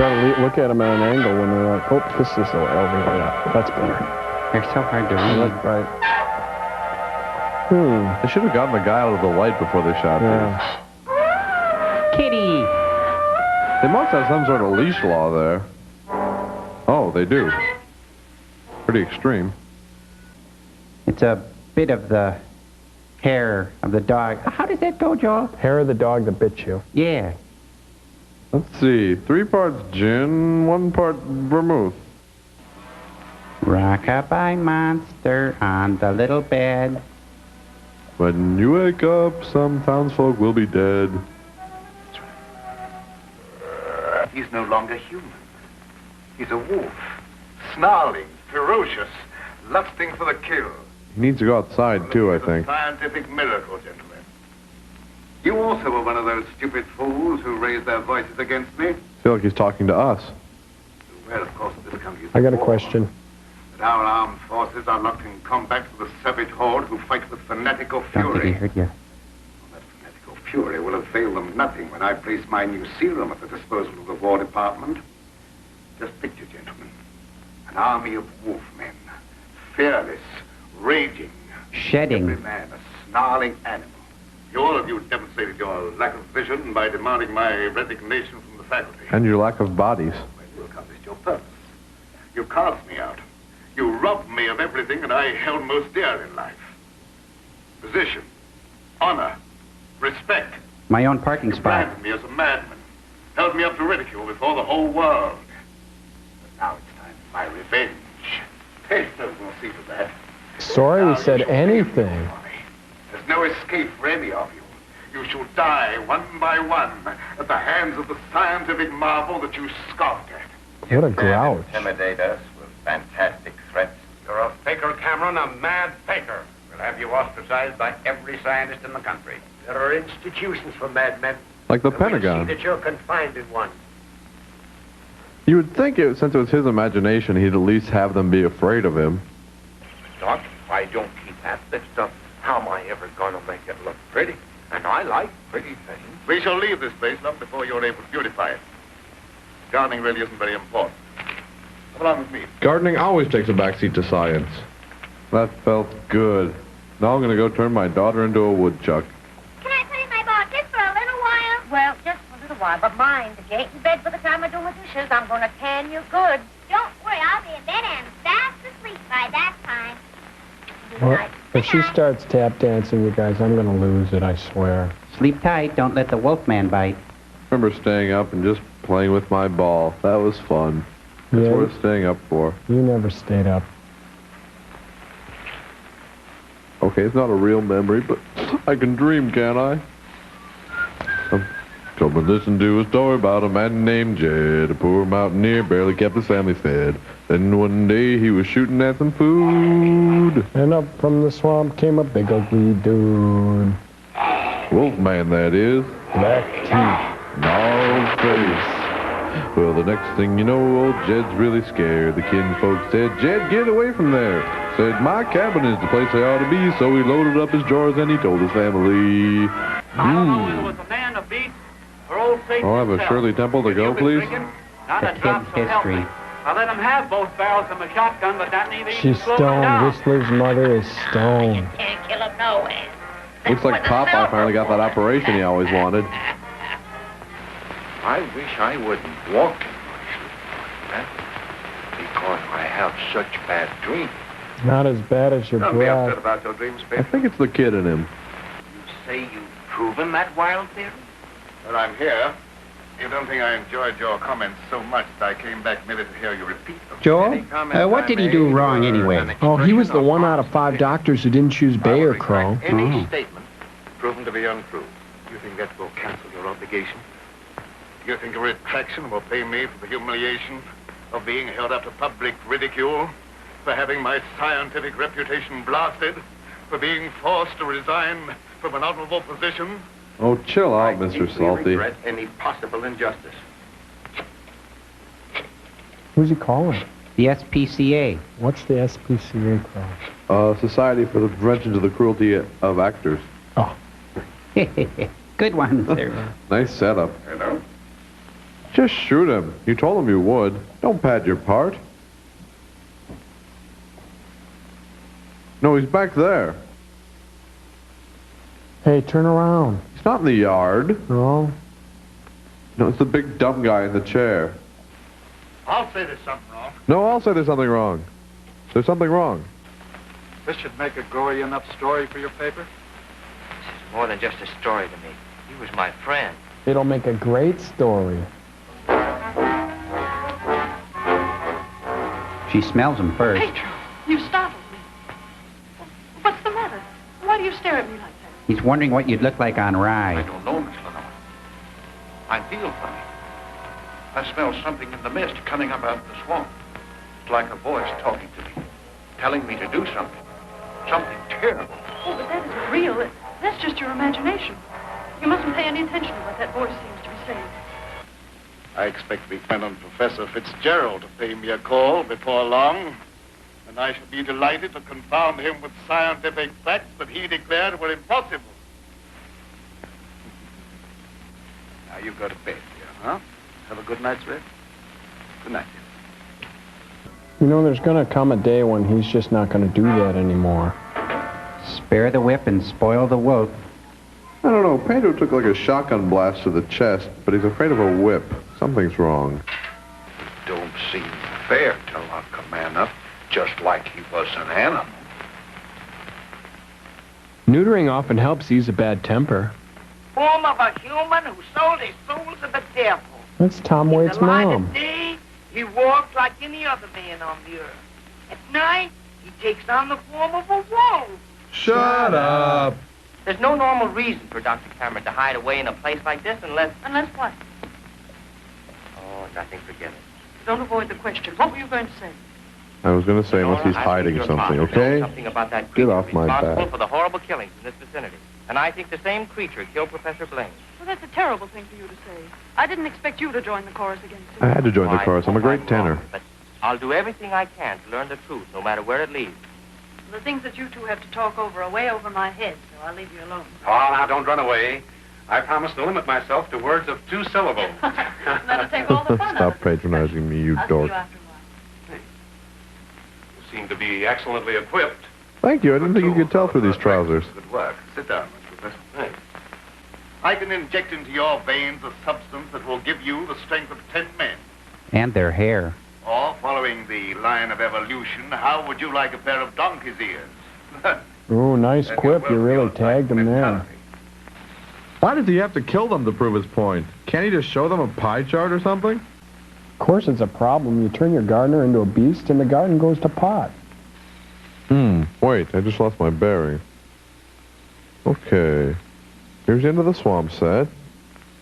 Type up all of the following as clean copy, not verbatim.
Gotta look at them at an angle when they're like, oh, this is the way over here. Yeah, that's better. They're so hard to read. Right. They should have gotten the guy out of the light before they shot these. Kitty! They must have some sort of leash law there. Oh, they do. Pretty extreme. It's a bit of the hair of the dog. How does that go, Joel? Hair of the dog that bit you. Yeah. Let's see. 3 parts gin, 1 part vermouth. Rockabye monster on the little bed. When you wake up, some townsfolk will be dead. He's no longer human. He's a wolf. Snarling, ferocious, lusting for the kill. He needs to go outside, too, I think. A scientific miracle, gentlemen. You also were one of those stupid fools who raised their voices against me. I feel like he's talking to us. Well, of course, this country is I got a war. question. But our armed forces are locked in combat with a savage horde who fight with fanatical Don't think fury. he heard you. That fanatical fury will avail them nothing when I place my new serum at the disposal of the War Department. Just picture, gentlemen, an army of wolfmen, fearless, raging, Shedding. every man a snarling animal. All of you demonstrated your lack of vision by demanding my resignation from the faculty. And your lack of bodies. Well, you accomplished your purpose. You cast me out. You robbed me of everything that I held most dear in life. Position, honor, respect. My own parking You spot. branded me as a madman. Held me up to ridicule before the whole world. But now it's time for my revenge. Taysters will see to that. Sorry we Now said you shall pay anything. for me. There's no escape for any of you. You shall die one by one at the hands of the scientific marvel that you scoffed at. What a grouch. Intimidate us with fantastic threats. You're a faker, Cameron, a mad faker. We'll have you ostracized by every scientist in the country. There are institutions for madmen. Like the And we'll Pentagon. see that you're confined in one. You would think, since it was his imagination, he'd at least have them be afraid of him. Doc, if I don't keep at this stuff, how am I ever going to make it look pretty? And I like pretty things. We shall leave this place long before you're able to beautify it. Gardening really isn't very important. Come along with me. Gardening always takes a backseat to science. That felt good. Now I'm going to go turn my daughter into a woodchuck. Can I play my ball just for a little while? Well, just for a little while, but mind, if you ain't in bed by the time I do my dishes, I'm going to tan you good. Don't worry, I'll be in bed and fast asleep by that time. Good Well, night. if she starts tap dancing, you guys, I'm gonna lose it, I swear. Sleep tight. Don't let the wolfman bite. Remember staying up and just playing with my ball. That was fun. That's Yeah. worth staying up for. You never stayed up. Okay, it's not a real memory, but I can dream, can't I? Come and listen to a story about a man named Jed. A poor mountaineer barely kept his family fed. Then one day he was shooting at some food. And up from the swamp came a big ugly dude. Wolfman, that is. Black teeth. Gnarled face. Well, the next thing you know, old Jed's really scared. The kinfolk said, Jed, get away from there. Said, my cabin is the place I ought to be. So he loaded up his drawers and he told his family. I don't know whether it was a man of beat or old Satan I'll have a himself. Shirley Temple to If go, you've been please. drinking, not The a drop, kid's so help me. history. I let him have both barrels of my shotgun, but that neither She's even slowed him stoned. down. Whistler's mother is stoned. Can't kill him no way. Looks like Popeye finally got that operation he always wanted. I wish I wouldn't walk in my sleep like that. Because I have such bad dreams. Not as bad as your Don't be upset breath. about your dreams, I Pip. think it's the kid in him. You say you've proven that wild theory? Well, I'm here. You don't think I enjoyed your comments so much that I came back merely to hear you repeat them. Joel, Any comments what I did he made do wrong were anyway? an Oh, he was the expression one of out of 5 honest doctors who didn't choose I Bay or will Crow. retract any Oh. statement proven to be untrue. You think that will cancel your obligation? You think a retraction will pay me for the humiliation of being held up to public ridicule, for having my scientific reputation blasted, for being forced to resign from an honorable position? Oh, chill out, I Mr. deeply Salty. regret any possible injustice. Who's he calling? The SPCA. What's the SPCA called? Society for the Prevention of the Cruelty of Actors. Oh, Good one, sir. Nice setup. Hello? Just shoot him. You told him you would. Don't pad your part. No, he's back there. Hey, turn around. He's not in the yard. No. No, it's the big dumb guy in the chair. I'll say there's something wrong. No, I'll say there's something wrong. There's something wrong. This should make a gory enough story for your paper. This is more than just a story to me. He was my friend. It'll make a great story. She smells him first. Pedro, you startled me. What's the matter? Why do you stare at me like that? He's wondering what you'd look like on I rye. don't know, Miss Lenore. I feel funny. I smell something in the mist coming up out of the swamp. It's like a voice talking to me, telling me to do something. Something terrible. Oh, but that isn't real. That's just your imagination. You mustn't pay any attention to what that voice seems to be saying. I expect Lieutenant Professor Fitzgerald to pay me a call before long, and I shall be delighted to confound him with scientific facts that he declared were impossible. Now you go to bed, dear, huh? Have a good night's rest. Good night. You know, there's gonna come a day when he's just not gonna do that anymore. Spare the whip and spoil the wolf. I don't know. Pedro took like a shotgun blast to the chest, but he's afraid of a whip. Something's wrong. Don't seem fair to lock a man up just like he was an animal. Neutering often helps ease a bad temper. Form of a human who sold his soul to the devil. That's Tom Waite's In the light mom. of day, he walks like any other man on the earth. At night, he takes on the form of a wolf. Shut up! There's no normal reason for Dr. Cameron to hide away in a place like this unless... Unless what? Oh, nothing, forget it. Don't avoid the question. What were you going to say? I was going to say unless he's I think hiding your something, father knows okay? Something about that Get creature off my responsible back. for the horrible killings in this vicinity. And I think the same creature killed Professor Blaine. Well, that's a terrible thing for you to say. I didn't expect you to join the chorus against I him. had to join the I chorus. I'm a hope great I'm tenor. wrong, but I'll do everything I can to learn the truth, no matter where it leads. The things that you two have to talk over are way over my head, so I'll leave you alone. Oh, now, don't run away. I promise to limit myself to words of 2 syllables. That'll take all the fun out Stop of it. patronizing me, you I'll see dork. you after a while. You seem to be excellently equipped. Thank you. I didn't think you could tell through these trousers. Good work. Sit down, Mr. Professor. Thanks. I can inject into your veins a substance that will give you the strength of 10 men. And their hair. Or, following the line of evolution, how would you like a pair of donkey's ears? Ooh, nice Then quip. you're You well really fueled by tagged him there. mentality. Why does he have to kill them to prove his point? Can't he just show them a pie chart or something? Of course, it's a problem. You turn your gardener into a beast, and the garden goes to pot. Wait, I just lost my bearing. Okay. Here's the end of the swamp set.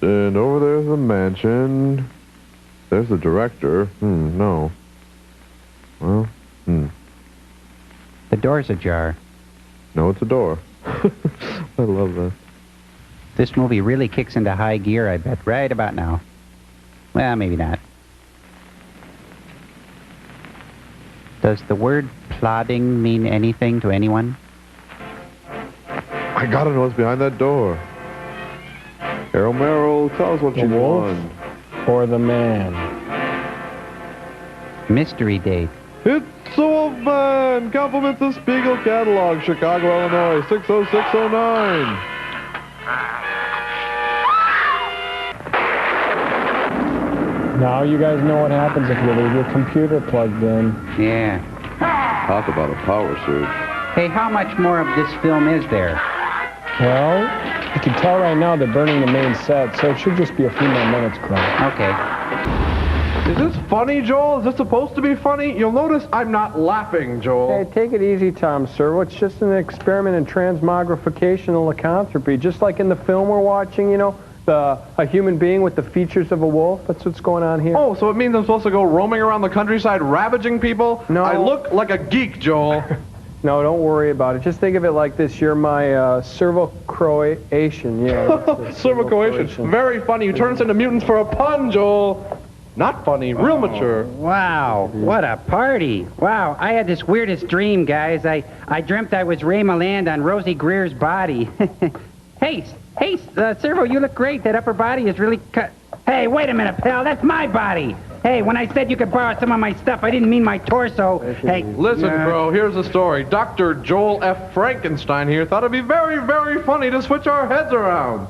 And over there's the mansion. There's the director. No. Well, The door's ajar. No, it's a door. I love that. This movie really kicks into high gear, I bet, right about now. Well, maybe not. Does the word plodding mean anything to anyone? I gotta know what's behind that door. Carol Merrill, tell us what The you wolf? won. Or the man. Mystery date. It's the Wolfman! Compliments the Spiegel catalog, Chicago, Illinois, 60609. Now you guys know what happens if you leave your computer plugged in. Yeah. Talk about a power surge. Hey, how much more of this film is there? Well, you can tell right now they're burning the main set, so it should just be a few more minutes, Clark. Okay. Is this funny, Joel? Is this supposed to be funny? You'll notice I'm not laughing, Joel. Hey, take it easy, Tom Servo. It's just an experiment in transmogrificational lycanthropy, just like in the film we're watching, you know, a human being with the features of a wolf. That's what's going on here. Oh, so it means I'm supposed to go roaming around the countryside ravaging people? No. I look like a geek, Joel. No, don't worry about it. Just think of it like this. You're my Servo-Croatian. Yeah. Servo-Croatian. Very funny. You turn us into mutants for a pun, Joel. Not funny. Real mature. Wow, what a party. Wow, I had this weirdest dream, guys. I dreamt I was Ray Milland on Rosie Greer's body. Hey, Servo, you look great. That upper body is really cut. Hey, wait a minute, pal. That's my body. Hey, when I said you could borrow some of my stuff, I didn't mean my torso. Hey, Listen, bro, here's the story. Dr. Joel F. Frankenstein here thought it'd be very, very funny to switch our heads around.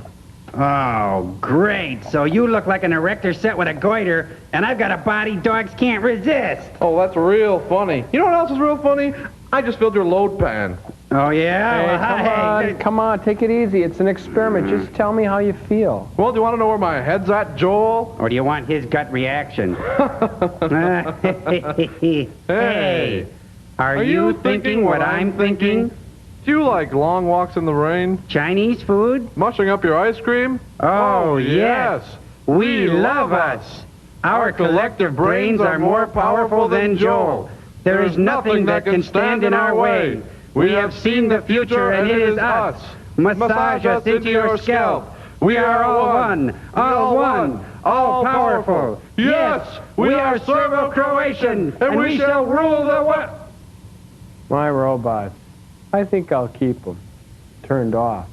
Oh, great. So you look like an erector set with a goiter, and I've got a body dogs can't resist. Oh, that's real funny. You know what else is real funny? I just filled your load pan. Oh, yeah? Hey, come on, take it easy. It's an experiment. Just tell me how you feel. Well, do you want to know where my head's at, Joel? Or do you want his gut reaction? Hey, are you thinking what I'm thinking? Do you like long walks in the rain? Chinese food? Mushing up your ice cream? Oh, yes. We love us. Our collective brains are more powerful than Joel. There is nothing that can stand in our way. We have seen the future, and it is us. Massage us into your scalp. We are all one, all powerful. Yes, we are Serbo-Croatian, and we shall rule the world. My robots. I think I'll keep them turned off.